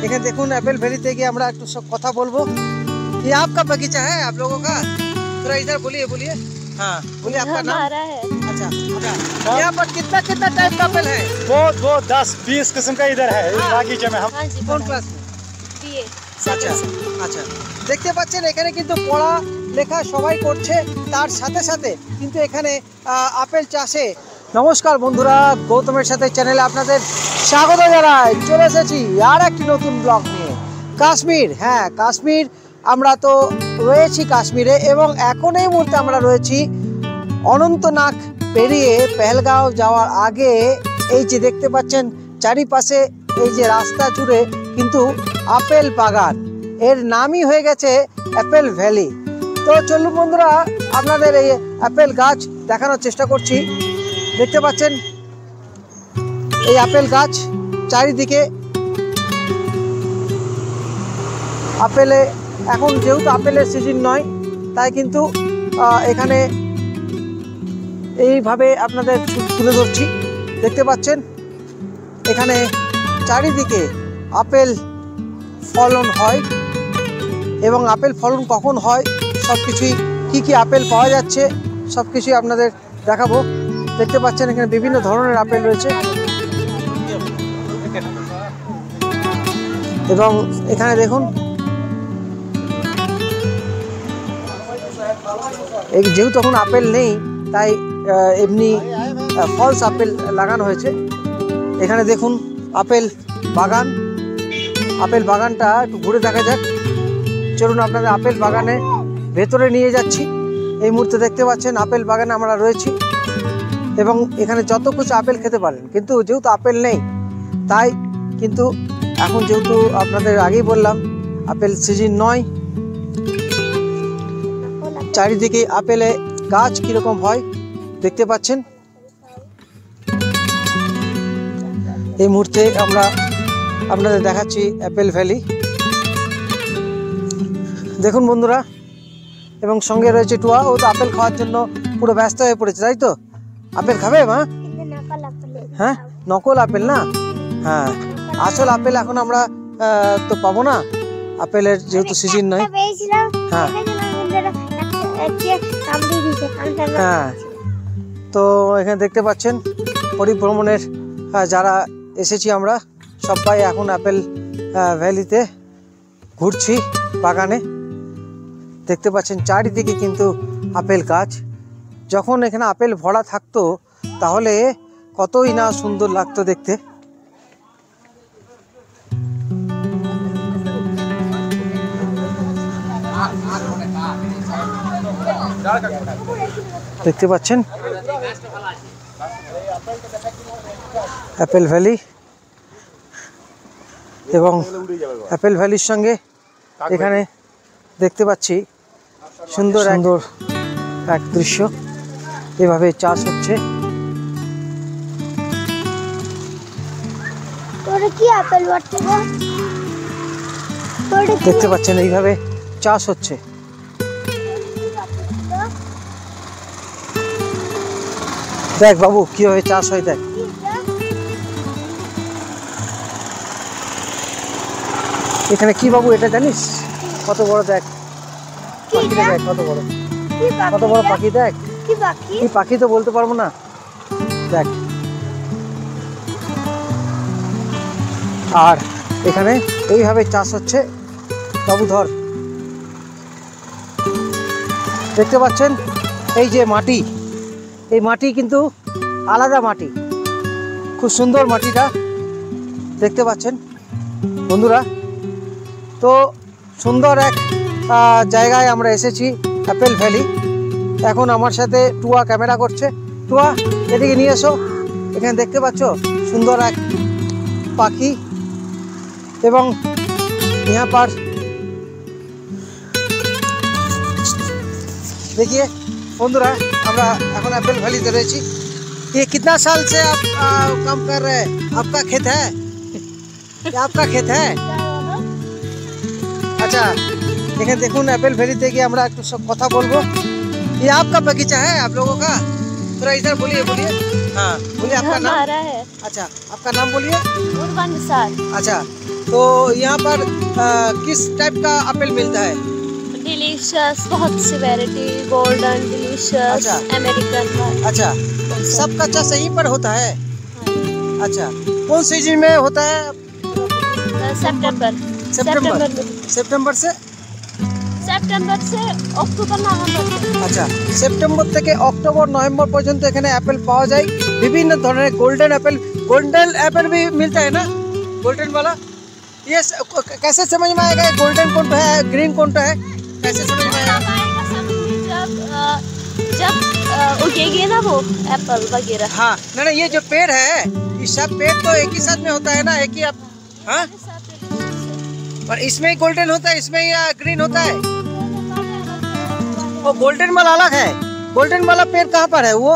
এখানে দেখুন অ্যাপেল ভ্যালিতে গিয়ে আমরা একটু সব কথা বলবো। ये आपका बगीचा है आप लोगों का? थोड़ा इधर बोलिए बोलिए। हाँ बोलिए आपका नाम। हमारा है। अच्छा यहाँ पर कितना कितना टाइप का एप्पल है? बहुत 10-20 किस्म का इधर है इस बागीचे में। हम हाँ जी, কোন ক্লাস? बीए। আচ্ছা আচ্ছা দেখতে পাচ্ছেন এখানে কিন্তু পড়া লেখা সবাই করছে, তার সাথে সাথে কিন্তু এখানে আপেল চাষে। নমস্কার বন্ধুরা, গৌতমের সাথে চ্যানেলে আপনাদের স্বাগত জানাই। চলে এসেছি আর একটি নতুন ব্লগ নিয়ে। কাশ্মীর, হ্যাঁ কাশ্মীর, আমরা তো রয়েছি কাশ্মীরে এবং এখন এই মুহূর্তে আমরা রয়েছি অনন্তনাগ পেরিয়ে পেহেলগাঁও যাওয়ার আগে। এই যে দেখতে পাচ্ছেন চারিপাশে এই যে রাস্তা জুড়ে কিন্তু আপেল বাগান, এর নামই হয়ে গেছে অ্যাপেল ভ্যালি। তো চলুন বন্ধুরা আপনাদের এই আপেল গাছ দেখানোর চেষ্টা করছি। দেখতে পাচ্ছেন এই আপেল গাছ চারিদিকে আপেলে। এখন যেহেতু আপেলের সিজন নয় তাই কিন্তু এখানে এইভাবে আপনাদের তুলে ধরছি। দেখতে পাচ্ছেন এখানে চারিদিকে আপেল ফলন হয় এবং আপেল ফলন কখন হয় সব কিছুই, কী কী আপেল পাওয়া যাচ্ছে সব কিছুই আপনাদের দেখাবো। দেখতে পাচ্ছেন এখানে বিভিন্ন ধরনের আপেল রয়েছে এবং এখানে দেখুন এই যেহেতু এখন আপেল নেই তাই এমনি ফলস আপেল লাগানো হয়েছে। এখানে দেখুন আপেল বাগান, আপেল বাগানটা একটু ঘুরে দেখা যাক। চলুন আপনাদের আপেল বাগানে ভেতরে নিয়ে যাচ্ছি। এই মুহূর্তে দেখতে পাচ্ছেন আপেল বাগানে আমরা রয়েছি এবং এখানে যত কিছু আপেল খেতে পারেন, কিন্তু যেহেতু আপেল নেই তাই কিন্তু এখন যেহেতু আপনাদের আগেই বললাম আপেল সিজন নয়, চারিদিকে আপেলে গাছ কীরকম হয় দেখতে পাচ্ছেন। এই মুহূর্তে আমরা আপনাদের দেখাচ্ছি অ্যাপেল ভ্যালি। দেখুন বন্ধুরা, এবং সঙ্গে রয়েছে টুয়া, ও তো আপেল খাওয়ার জন্য পুরো ব্যস্ত হয়ে পড়েছে, তাই তো? আপেল খাবে মা? হ্যাঁ নকল আপেল না, হ্যাঁ আসল আপেল এখন আমরা তো পাবো না, আপেলের যেহেতু সিজন নয়। হ্যাঁ হ্যাঁ, তো এখানে দেখতে পাচ্ছেন পরিভ্রমণের যারা এসেছি আমরা সবাই এখন আপেল ভ্যালিতে ঘুরছি বাগানে। দেখতে পাচ্ছেন চারিদিকে কিন্তু আপেল গাছ। যখন এখানে আপেল ভরা থাকতো তাহলে কতই না সুন্দর লাগতো দেখতে। দেখতে পাচ্ছেন অ্যাপেল ভ্যালি এবং অ্যাপেল ভ্যালির সঙ্গে এখানে দেখতে পাচ্ছি সুন্দর সুন্দর এক দৃশ্য, এভাবে চাষ হচ্ছে। দেখতে পাচ্ছেন এইভাবে চাষ হচ্ছে। দেখ বাবু কিভাবে চাষ হয়, দেখ এখানে কি বাবু এটা জানিস কত বড়, দেখ পাখিটা দেখ কত বড়, কত বড় পাখি, দেখ কি পাখি তো বলতে পারবো না, দেখ। আর এখানে এইভাবে চাষ হচ্ছে। বাবু ধর, দেখতে পাচ্ছেন এই যে মাটি, এই মাটি কিন্তু আলাদা মাটি, খুব সুন্দর মাটিটা দেখতে পাচ্ছেন বন্ধুরা। তো সুন্দর এক জায়গায় আমরা এসেছি অ্যাপেল ভ্যালি। এখন আমার সাথে টুয়া ক্যামেরা করছে। টুয়া এদিকে নিয়ে এসো। এখানে দেখতে পাচ্ছ সুন্দর এক পাখি এবং यहाँ पर देखिए बंधुरा আমরা এখন অ্যাপেল ভ্যালিতে রয়েছি। ये कितना साल से आप काम कर रहे हैं? आपका खेत है? क्या आपका खेत है? अच्छा এখানে দেখুন অ্যাপেল ভ্যালিতে গিয়ে আমরা একটু সব কথা বলবো। ये आपका बगीचा है आप लोगों का? थोड़ा इधर बोलिए बोलिए। हाँ बोलिए आपका नाम। हमारा है। अच्छा आपका नाम बोलिए। उर्वा निसार। अच्छा तो यहाँ पर किस टाइप का एप्पल मिलता है? डिलीशियस, बहुत सी वैरायटी, गोल्डन, डिलीशियस, अच्छा। अमेरिकन। अच्छा, सबका चाষ यहीं पर होता है? अच्छा, कौन सीजन में होता है? सितंबर सितंबर से অক্টোবর নভেম্বর। আচ্ছা, সেপ্টেম্বর থেকে অক্টোবর নভেম্বর পর্যন্ত এখানে অ্যাপেল পাওয়া যায়। বিভিন্ন ধরনের গোল্ডেন एप्पल भी मिलता है ना, गोल्डन वाला। ये कैसे समझ में आएगा गोल्डन कौन है ग्रीन कौन है, कैसे समझ में आएगा? जब उगेगी ना वो एप्पल वगैरह। हाँ, ना ये जो पेड़ है, ये सब पेड़ तो एक ही साथ में होता है ना, एक ही हाँ, पर इसमें गोल्डन होता है, इसमें या ग्रीन होता है? वो गोल्डन वाला अलग है। गोल्डन वाला पेड़ कहाँ पर है वो?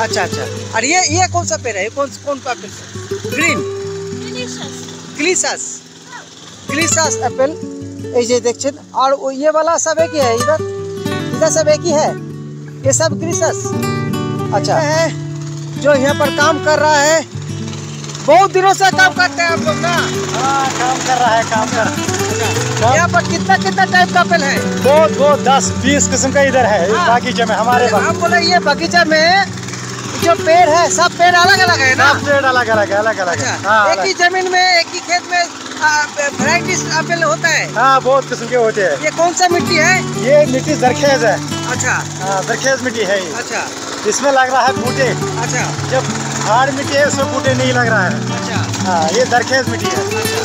अच्छा अच्छा, और ये कौन सा पेड़ है? कौन सा एप्पल? ग्रीन क्लिसास एप्पल, ये देखिए। और ये वाला सब एक ही है, इधर सब एक ही है, ये सब क्लिसास। अच्छा है, जो यहाँ पर काम कर रहा है, बहुत दिनों से काम करते हैं आप लोग ना? हाँ, काम कर रहा है, काम कर। यहाँ पर कितना टाइप का एप्पल है? बहुत 10-20 किस्म का इधर है। हाँ। बागीचे में हमारे पास हम बोले ये बगीचा में जो पेड़ है, सब पेड़ अलग अलग है ना? सब पेड़ अलग अलग है। अच्छा, हाँ, एक ही जमीन में, एक ही खेत में वैरायटी एप्पल होता है? हाँ, बहुत किस्म के होते हैं। ये कौन सा मिट्टी है? ये मिट्टी जरखेज है। अच्छा हाँ, जरखेज मिट्टी है ये। अच्छा इसमें लग रहा है बूटे। अच्छा जब हार्ड मिट्टी है उसमें बूटे नहीं लग रहा है। अच्छा हाँ, ये जरखेज मिट्टी है। अच्छा।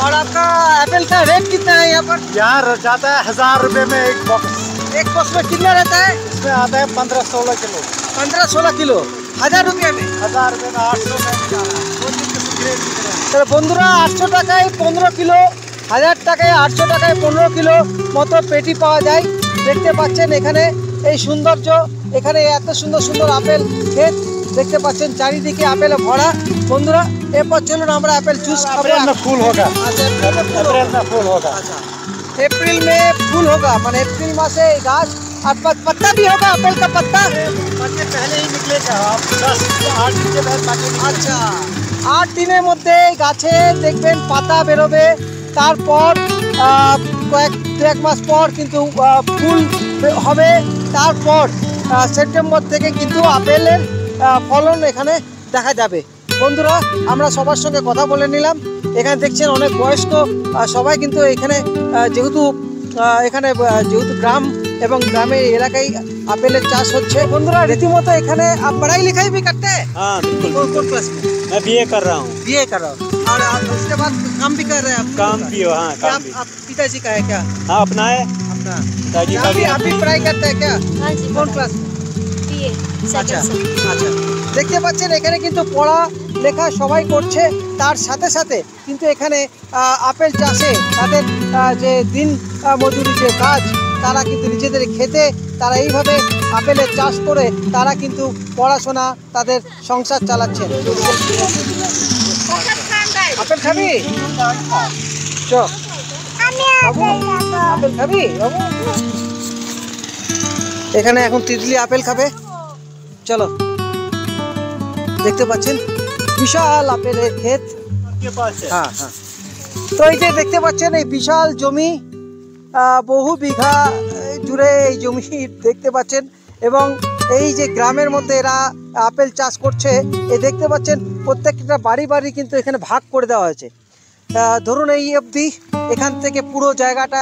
और आपका एप्पल का रेट कितना है यहाँ पर? यहाँ जाता है 1000 रुपए में एक बॉक्स। एक बॉक्स में कितना रहता है? इसमें आता है 15-16 किलो। 15-16 किलो, 1000 रुपये में। 1000 रुपए में 800 में निकाला है। 2-3 किस्म ग्रेड मिल रहा है। তো বন্ধুরা, 800 টাকায় 15 কিলো, 1000 টাকায় 800 টাকায় 15 কিলো মতো পেটি পাওয়া যায়। দেখতে পাচ্ছেন এখানে এই সৌন্দর্য, এখানে এত সুন্দর সুন্দর আপেল ক্ষেত দেখতে পাচ্ছেন, চারিদিকে আপেলে ভরা। বন্ধুরা, এরপর চলুন আমরা আপেল জুস খাবো। अप्रैल में फूल होगा। আচ্ছা, अप्रैल में फूल होगा। अच्छा, अप्रैल में फूल होगा, माने अप्रैल माह से घास और पत्ता भी होगा, एप्पल का पत्ता। पत्ते पहले ही निकलेगा, आप 10-8 दिन के बाद पाके निकलेगा। আচ্ছা, 8 দিনের মধ্যে গাছে দেখবেন পাতা বেরোবে, তারপর কয়েক মাস পর কিন্তু ফুল হবে, তারপর সেপ্টেম্বর থেকে কিন্তু আপেলের ফলন এখানে দেখা যাবে। বন্ধুরা, আমরা সবার সঙ্গে কথা বলে নিলাম। এখানে দেখছেন অনেক বয়স্ক সবাই কিন্তু এখানে যেহেতু গ্রাম এবং গ্রামের এলাকায় আপেলের চাষ হচ্ছে। বন্ধুরা, রীতিমতো এখানে पढ़ाई लिखाई भी करते हैं? हाँ बिल्कुल। कौन क्लास में? मैं बीए कर रहा हूँ। बीए कर रहा हूँ, और उसके बाद काम भी कर रहे हैं आप? काम भी हो, हाँ क्या काम भी। आप पिताजी का है क्या? हाँ अपना है, अपना? पिताजी का आप भी पढ़ाई करते हैं क्या? हाँ जी, कौन क्लास में? बीए আচ্ছা सेकंड। আচ্ছা, দেখতে পাচ্ছেন এখানে কিন্তু পড়া লেখা সবাই করছে, তার সাথে সাথে কিন্তু এখানে আপেল চাষে তাদের যে দিন মজুরি যে কাজ, তারা কিন্তু নিজেদের খেতে তারা এইভাবে আপেলের চাষ করে তারা কিন্তু পড়াশোনা, তাদের সংসার চালাচ্ছেন। আপেল খাবি? চ আপেল খাবি বাবু? এখানে এখন তিতলি আপেল খাবে, চলো। দেখতে পাচ্ছেন বিশাল আপেলের ক্ষেত। के पास है। হ্যাঁ হ্যাঁ, তো এই যে দেখতে পাচ্ছেন এই বিশাল জমি, বহু বিঘা জুড়ে এই জমি দেখতে পাচ্ছেন, এবং এই যে গ্রামের মধ্যে এরা আপেল চাষ করছে, এই দেখতে পাচ্ছেন প্রত্যেকটা বাড়ি বাড়ি কিন্তু এখানে ভাগ করে দেওয়া হয়েছে। ধরুন এই অবধি, এখান থেকে পুরো জায়গাটা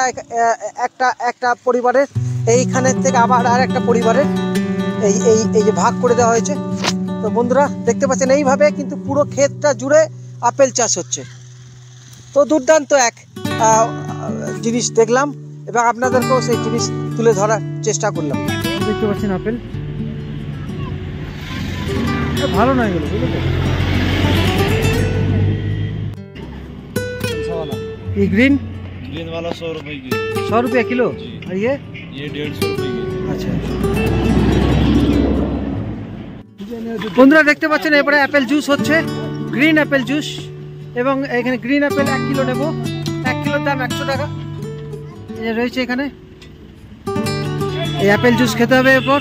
একটা পরিবারের, এইখানের থেকে আবার আর একটা পরিবারের এই যে ভাগ করে দেওয়া হয়েছে। তো বন্ধুরা, দেখতে পাচ্ছেন এইভাবে কিন্তু পুরো ক্ষেতটা জুড়ে আপেল চাষ হচ্ছে। তো দুর্দান্ত এক জিনিস দেখলাম এবং আপনাদেরকেও সেই জিনিস তুলে ধরার চেষ্টা করলাম। দেখতে পাচ্ছেন আপেল ভালো নয় এগুলো, বুঝলে? ये ग्रीन वाला 100 रुपए की। 100 रुपया किलो, और ये 150 रुपए की। আচ্ছা। বন্ধুরা, দেখতে পাচ্ছেন এবারে অ্যাপেল জুস হচ্ছে, গ্রিন অ্যাপেল জুস, এবং এখানে গ্রিন অ্যাপেল 1 কিলো নেব, 1 কিলোর দাম 100 টাকা। এই যে রয়েছে এখানে, এই অ্যাপেল জুস খেতে হবে। এরপর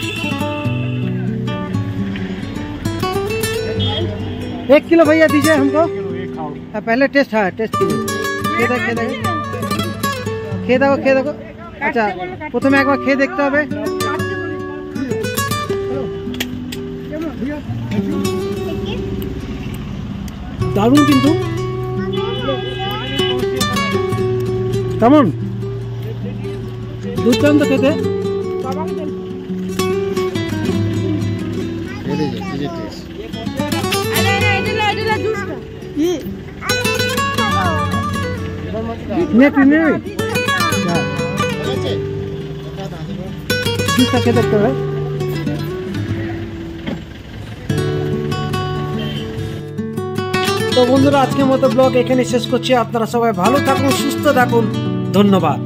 1 किलो भैया दीजिए हमको। एक खाओ। हाँ, पहले टेस्ट, हाँ टेस्ट कीजिए। খেয়ে দেখো। আচ্ছা প্রথমে একবার খেয়ে দেখতে হবে। দারুণ কিন্তু, কেমন দুর্দান্ত খেতে। জুসটা খেয়ে দেখতে হবে। তো বন্ধুরা, আজকের মতো ব্লগ এখানে শেষ করছি। আপনারা সবাই ভালো থাকুন, সুস্থ থাকুন, ধন্যবাদ।